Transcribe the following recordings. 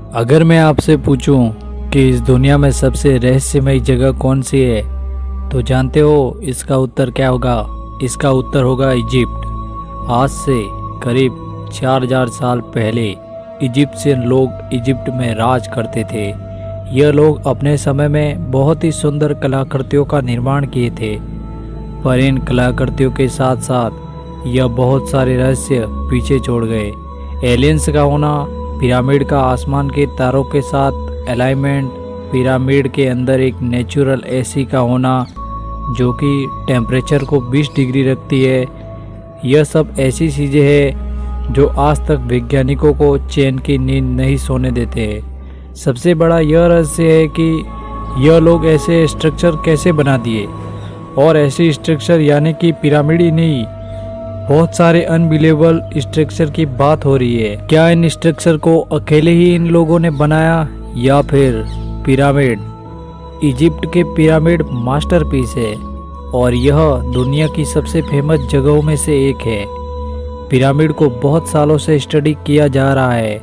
अगर मैं आपसे पूछूं कि इस दुनिया में सबसे रहस्यमय जगह कौन सी है, तो जानते हो इसका उत्तर क्या होगा? इसका उत्तर होगा इजिप्ट। आज से करीब 4000 साल पहले इजिप्शियन लोग इजिप्ट में राज करते थे। यह लोग अपने समय में बहुत ही सुंदर कलाकृतियों का निर्माण किए थे, पर इन कलाकृतियों के साथ साथ यह बहुत सारे रहस्य पीछे छोड़ गए। एलियंस का होना, पिरामिड का आसमान के तारों के साथ अलाइनमेंट, पिरामिड के अंदर एक नेचुरल एसी का होना जो कि टेम्परेचर को 20 डिग्री रखती है, यह सब ऐसी चीज़ें हैं जो आज तक वैज्ञानिकों को चैन की नींद नहीं सोने देते हैं। सबसे बड़ा यह रहस्य है कि यह लोग ऐसे स्ट्रक्चर कैसे बना दिए, और ऐसे स्ट्रक्चर यानी कि पिरामिड ही नहीं, बहुत सारे अनबिलीवेबल स्ट्रक्चर की बात हो रही है। क्या इन स्ट्रक्चर को अकेले ही इन लोगों ने बनाया, या फिर पिरामिड इजिप्ट के पिरामिड मास्टरपीस है और यह दुनिया की सबसे फेमस जगहों में से एक है। पिरामिड को बहुत सालों से स्टडी किया जा रहा है,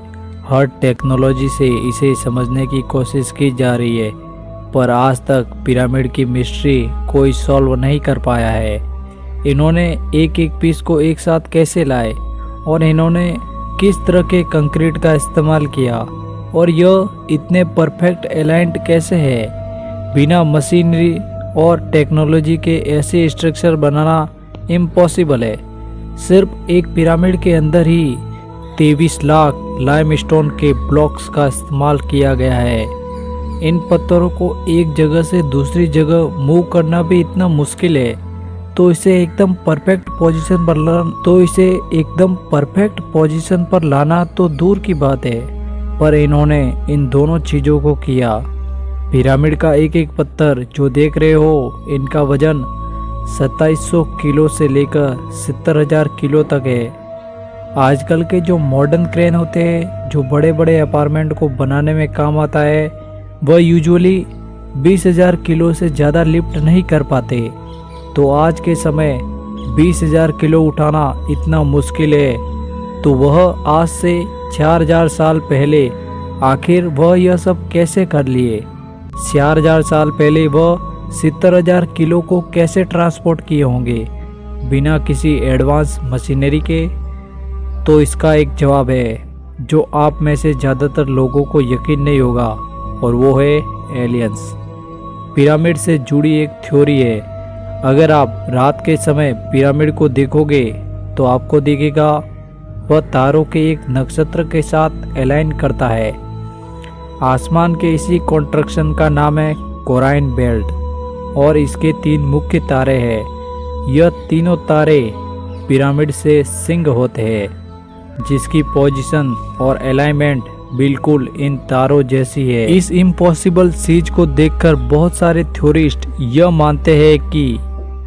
हर टेक्नोलॉजी से इसे समझने की कोशिश की जा रही है, पर आज तक पिरामिड की मिस्ट्री कोई सॉल्व नहीं कर पाया है। इन्होंने एक एक पीस को एक साथ कैसे लाए, और इन्होंने किस तरह के कंक्रीट का इस्तेमाल किया, और यह इतने परफेक्ट अलाइंड कैसे है। बिना मशीनरी और टेक्नोलॉजी के ऐसे स्ट्रक्चर बनाना इम्पॉसिबल है। सिर्फ एक पिरामिड के अंदर ही 23 लाख लाइमस्टोन के ब्लॉक्स का इस्तेमाल किया गया है। इन पत्थरों को एक जगह से दूसरी जगह मूव करना भी इतना मुश्किल है, तो इसे एकदम परफेक्ट पोजीशन पर लाना तो दूर की बात है, पर इन्होंने इन दोनों चीज़ों को किया। पिरामिड का एक एक पत्थर जो देख रहे हो, इनका वजन 2700 किलो से लेकर 70,000 किलो तक है। आजकल के जो मॉडर्न क्रेन होते हैं जो बड़े बड़े अपार्टमेंट को बनाने में काम आता है, वह यूजुअली 20,000 किलो से ज़्यादा लिफ्ट नहीं कर पाते। तो आज के समय 20,000 किलो उठाना इतना मुश्किल है, तो वह आज से 4000 साल पहले आखिर वह यह सब कैसे कर लिए? 4000 साल पहले वह 70,000 किलो को कैसे ट्रांसपोर्ट किए होंगे बिना किसी एडवांस मशीनरी के? तो इसका एक जवाब है जो आप में से ज़्यादातर लोगों को यकीन नहीं होगा, और वो है एलियंस। पिरामिड से जुड़ी एक थ्योरी है, अगर आप रात के समय पिरामिड को देखोगे तो आपको दिखेगा वह तारों के एक नक्षत्र के साथ अलाइन करता है। आसमान के इसी कॉन्ट्रैक्शन का नाम है कोराइन बेल्ट, और इसके 3 मुख्य तारे हैं। यह तीनों तारे पिरामिड से सिंक होते हैं, जिसकी पोजीशन और अलाइनमेंट बिल्कुल इन तारों जैसी है। इस इम्पॉसिबल चीज को देखकर बहुत सारे थ्योरिस्ट यह मानते हैं कि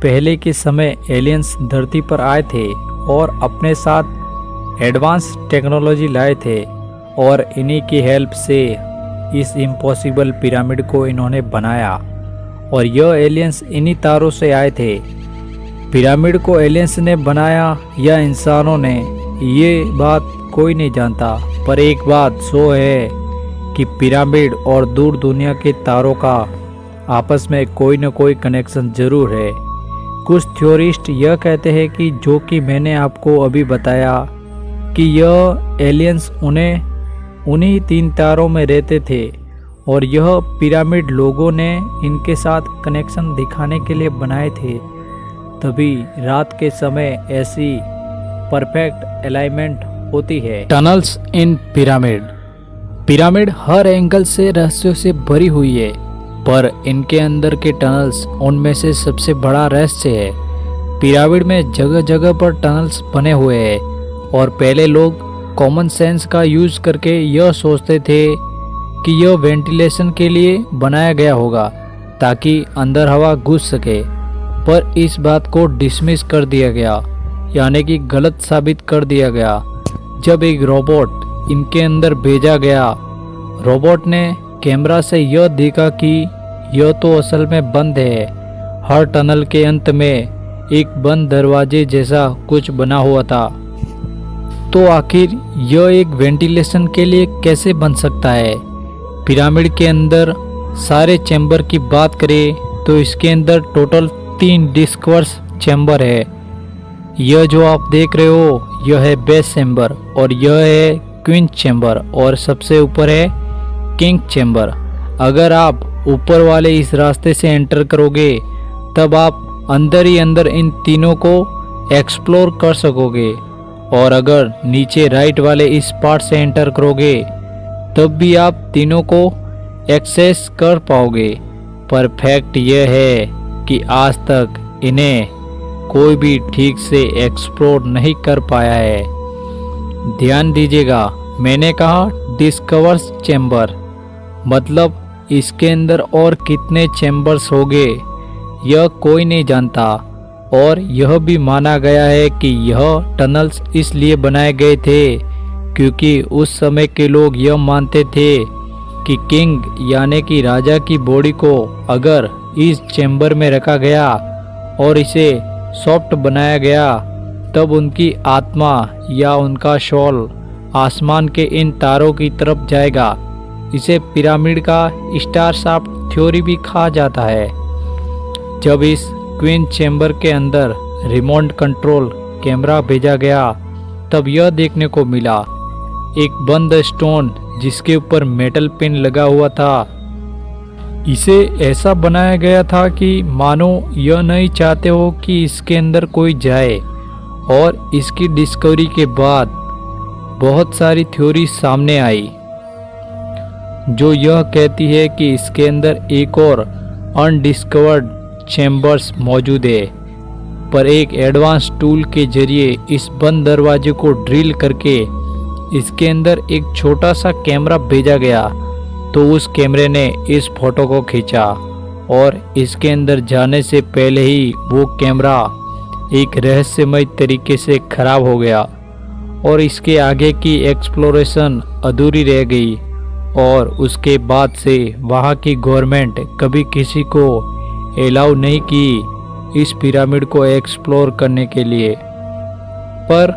पहले के समय एलियंस धरती पर आए थे और अपने साथ एडवांस टेक्नोलॉजी लाए थे, और इन्हीं की हेल्प से इस इम्पॉसिबल पिरामिड को इन्होंने बनाया, और यह एलियंस इन्हीं तारों से आए थे। पिरामिड को एलियंस ने बनाया या इंसानों ने, ये बात कोई नहीं जानता, पर एक बात सो है कि पिरामिड और दूर दुनिया के तारों का आपस में कोई न कोई कनेक्शन जरूर है। कुछ थ्योरिस्ट यह कहते हैं कि जो कि मैंने आपको अभी बताया कि यह एलियंस उन्हीं 3 तारों में रहते थे, और यह पिरामिड लोगों ने इनके साथ कनेक्शन दिखाने के लिए बनाए थे। तभी रात के समय ऐसी परफेक्ट अलाइनमेंट होती है। टनल्स इन पिरामिड हर एंगल से रहस्यों से भरी हुई है, पर इनके अंदर के टनल्स उनमें से सबसे बड़ा रहस्य है। पिरामिड में जगह जगह पर टनल्स बने हुए हैं, और पहले लोग कॉमन सेंस का यूज करके यह सोचते थे कि यह वेंटिलेशन के लिए बनाया गया होगा ताकि अंदर हवा घुस सके, पर इस बात को डिसमिस कर दिया गया, यानी कि गलत साबित कर दिया गया। जब एक रोबोट इनके अंदर भेजा गया, रोबोट ने कैमरा से यह देखा कि यह तो असल में बंद है। हर टनल के अंत में एक बंद दरवाजे जैसा कुछ बना हुआ था। तो आखिर यह एक वेंटिलेशन के लिए कैसे बन सकता है? पिरामिड के अंदर सारे चैम्बर की बात करें तो इसके अंदर टोटल 3 डिस्कवर्स चैम्बर है। यह जो आप देख रहे हो यह है बेस चैम्बर, और यह है क्वीन चैम्बर, और सबसे ऊपर है किंग चैम्बर। अगर आप ऊपर वाले इस रास्ते से एंटर करोगे तब आप अंदर ही अंदर इन तीनों को एक्सप्लोर कर सकोगे, और अगर नीचे राइट वाले इस पार्ट से एंटर करोगे तब भी आप तीनों को एक्सेस कर पाओगे। पर फैक्ट यह है कि आज तक इन्हें कोई भी ठीक से एक्सप्लोर नहीं कर पाया है। ध्यान दीजिएगा, मैंने कहा डिस्कवर्स चैम्बर, मतलब इसके अंदर और कितने चैम्बर्स होंगे यह कोई नहीं जानता। और यह भी माना गया है कि यह टनल्स इसलिए बनाए गए थे क्योंकि उस समय के लोग यह मानते थे कि किंग यानी कि राजा की बॉडी को अगर इस चैम्बर में रखा गया और इसे सॉफ्ट बनाया गया तब उनकी आत्मा या उनका शॉल आसमान के इन तारों की तरफ जाएगा। इसे पिरामिड का स्टार शाफ्ट थ्योरी भी कहा जाता है। जब इस क्वीन चैम्बर के अंदर रिमोट कंट्रोल कैमरा भेजा गया तब यह देखने को मिला एक बंद स्टोन जिसके ऊपर मेटल पिन लगा हुआ था। इसे ऐसा बनाया गया था कि मानो यह नहीं चाहते हो कि इसके अंदर कोई जाए। और इसकी डिस्कवरी के बाद बहुत सारी थ्योरी सामने आई जो यह कहती है कि इसके अंदर एक और अनडिस्कवर्ड चैम्बर्स मौजूद है। पर एक एडवांस टूल के जरिए इस बंद दरवाजे को ड्रिल करके इसके अंदर एक छोटा सा कैमरा भेजा गया तो उस कैमरे ने इस फोटो को खींचा, और इसके अंदर जाने से पहले ही वो कैमरा एक रहस्यमय तरीके से खराब हो गया और इसके आगे की एक्सप्लोरेशन अधूरी रह गई। और उसके बाद से वहाँ की गवर्नमेंट कभी किसी को अलाउ नहीं की इस पिरामिड को एक्सप्लोर करने के लिए। पर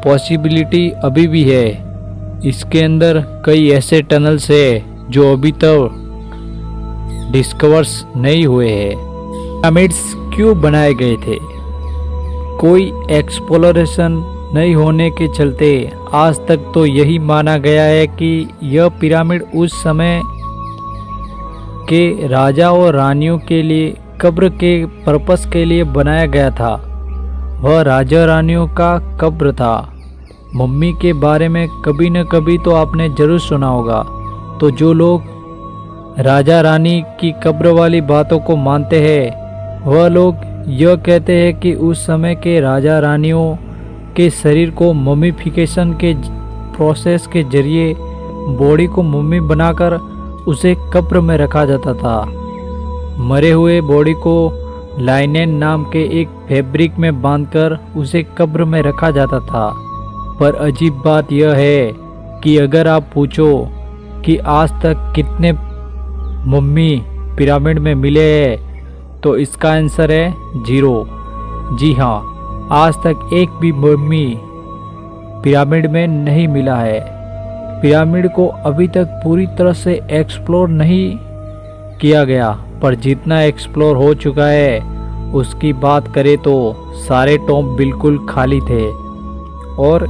पॉसिबिलिटी अभी भी है, इसके अंदर कई ऐसे टनल्स है जो अभी तक डिस्कवर्स नहीं हुए हैं। पिरामिड्स क्यों बनाए गए थे? कोई एक्सप्लोरेशन नहीं होने के चलते आज तक तो यही माना गया है कि यह पिरामिड उस समय के राजा और रानियों के लिए कब्र के पर्पस के लिए बनाया गया था। वह राजा रानियों का कब्र था। मम्मी के बारे में कभी न कभी तो आपने जरूर सुना होगा। तो जो लोग राजा रानी की कब्र वाली बातों को मानते हैं वह लोग यह कहते हैं कि उस समय के राजा रानियों के शरीर को मम्मीफिकेशन के प्रोसेस के जरिए बॉडी को मम्मी बनाकर उसे कब्र में रखा जाता था। मरे हुए बॉडी को लाइनेन नाम के एक फैब्रिक में बांधकर उसे कब्र में रखा जाता था। पर अजीब बात यह है कि अगर आप पूछो कि आज तक कितने मम्मी पिरामिड में मिले हैं तो इसका आंसर है 0। जी हाँ, आज तक एक भी मम्मी पिरामिड में नहीं मिला है। पिरामिड को अभी तक पूरी तरह से एक्सप्लोर नहीं किया गया, पर जितना एक्सप्लोर हो चुका है उसकी बात करें तो सारे टॉम्ब बिल्कुल खाली थे और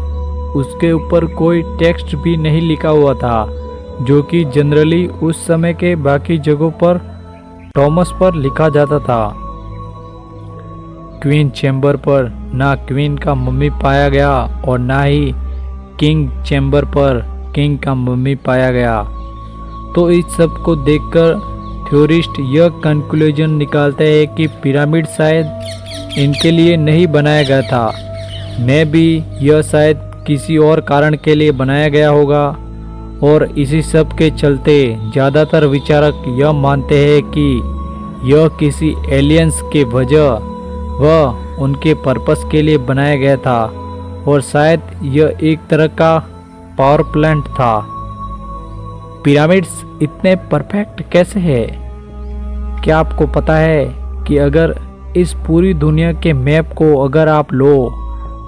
उसके ऊपर कोई टेक्स्ट भी नहीं लिखा हुआ था, जो कि जनरली उस समय के बाकी जगहों पर टॉमस पर लिखा जाता था। क्वीन चैम्बर पर ना क्वीन का मम्मी पाया गया और ना ही किंग चैम्बर पर किंग का मम्मी पाया गया। तो इस सब को देखकर थ्योरिस्ट यह कंक्लूजन निकालते हैं कि पिरामिड शायद इनके लिए नहीं बनाया गया था। मैं भी यह शायद किसी और कारण के लिए बनाया गया होगा। और इसी सब के चलते ज़्यादातर विचारक यह मानते हैं कि यह किसी एलियंस के वजह वह उनके पर्पस के लिए बनाया गया था और शायद यह एक तरह का पावर प्लांट था। पिरामिड्स इतने परफेक्ट कैसे है? क्या आपको पता है कि अगर इस पूरी दुनिया के मैप को अगर आप लो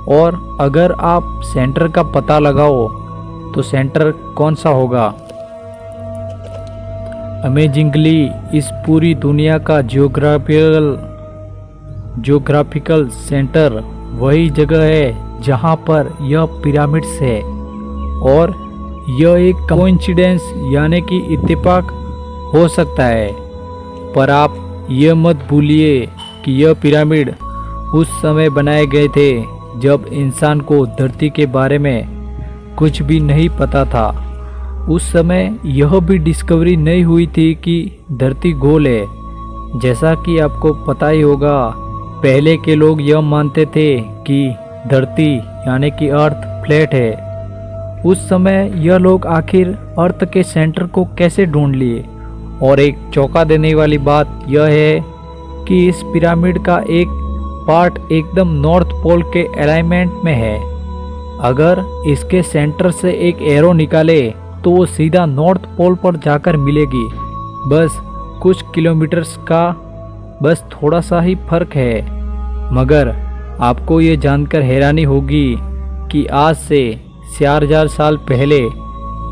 और अगर आप सेंटर का पता लगाओ तो सेंटर कौन सा होगा? अमेजिंगली इस पूरी दुनिया का जियोग्राफिकल सेंटर वही जगह है जहां पर यह पिरामिड्स है। और यह एक कोइंसिडेंस यानी कि इत्तेफाक हो सकता है, पर आप यह मत भूलिए कि यह पिरामिड उस समय बनाए गए थे जब इंसान को धरती के बारे में कुछ भी नहीं पता था। उस समय यह भी डिस्कवरी नहीं हुई थी कि धरती गोल है। जैसा कि आपको पता ही होगा, पहले के लोग यह मानते थे कि धरती यानी कि अर्थ फ्लैट है। उस समय यह लोग आखिर अर्थ के सेंटर को कैसे ढूंढ लिए? और एक चौंका देने वाली बात यह है कि इस पिरामिड का एक पार्ट एकदम नॉर्थ पोल के अलाइनमेंट में है। अगर इसके सेंटर से एक एरो निकाले तो वो सीधा नॉर्थ पोल पर जाकर मिलेगी। बस कुछ किलोमीटर्स का बस थोड़ा सा ही फर्क है। मगर आपको ये जानकर हैरानी होगी कि आज से 4000 साल पहले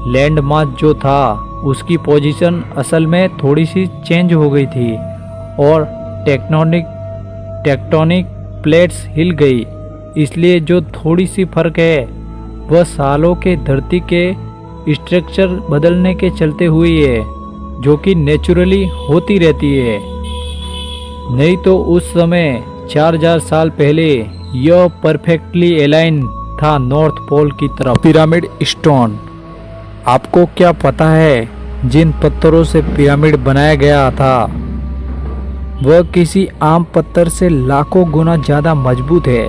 लैंड मास जो था उसकी पोजीशन असल में थोड़ी सी चेंज हो गई थी और टेक्टोनिक प्लेट्स हिल गई। इसलिए जो थोड़ी सी फर्क है वह सालों के धरती के स्ट्रक्चर बदलने के चलते हुई है, जो कि नेचुरली होती रहती है। नहीं तो उस समय 4000 साल पहले यह परफेक्टली अलाइन था नॉर्थ पोल की तरफ। पिरामिड स्टोन, आपको क्या पता है जिन पत्थरों से पिरामिड बनाया गया था वह किसी आम पत्थर से लाखों गुना ज़्यादा मजबूत है।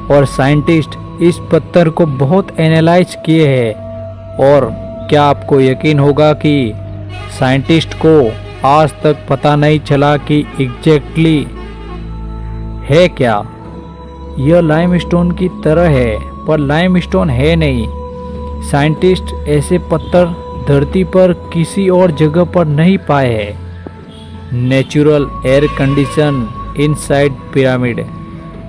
और साइंटिस्ट इस पत्थर को बहुत एनालाइज किए हैं। और क्या आपको यकीन होगा कि साइंटिस्ट को आज तक पता नहीं चला कि एग्जैक्टली है क्या? यह लाइमस्टोन की तरह है, पर लाइमस्टोन है नहीं। साइंटिस्ट ऐसे पत्थर धरती पर किसी और जगह पर नहीं पाए हैं। Natural air condition inside pyramid.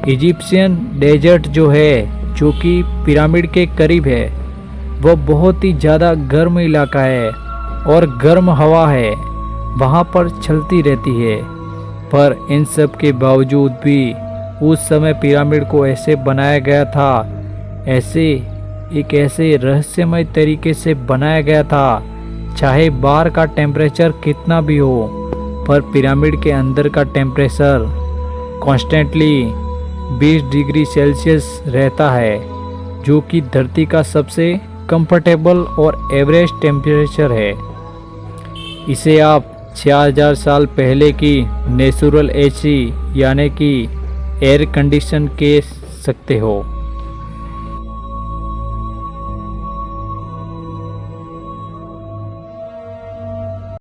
Egyptian desert जो है, जो कि पिरामिड के करीब है, वह बहुत ही ज़्यादा गर्म इलाका है और गर्म हवा है वहाँ पर चलती रहती है। पर इन सब के बावजूद भी उस समय पिरामिड को ऐसे बनाया गया था, ऐसे रहस्यमय तरीके से बनाया गया था। चाहे बाहर का टेम्परेचर कितना भी हो, पर पिरामिड के अंदर का टेम्परेचर कॉन्स्टेंटली 20 डिग्री सेल्सियस रहता है, जो कि धरती का सबसे कंफर्टेबल और एवरेज टेम्परेचर है। इसे आप 4000 साल पहले की नेचुरल एसी यानी कि एयर कंडीशन कह सकते हो।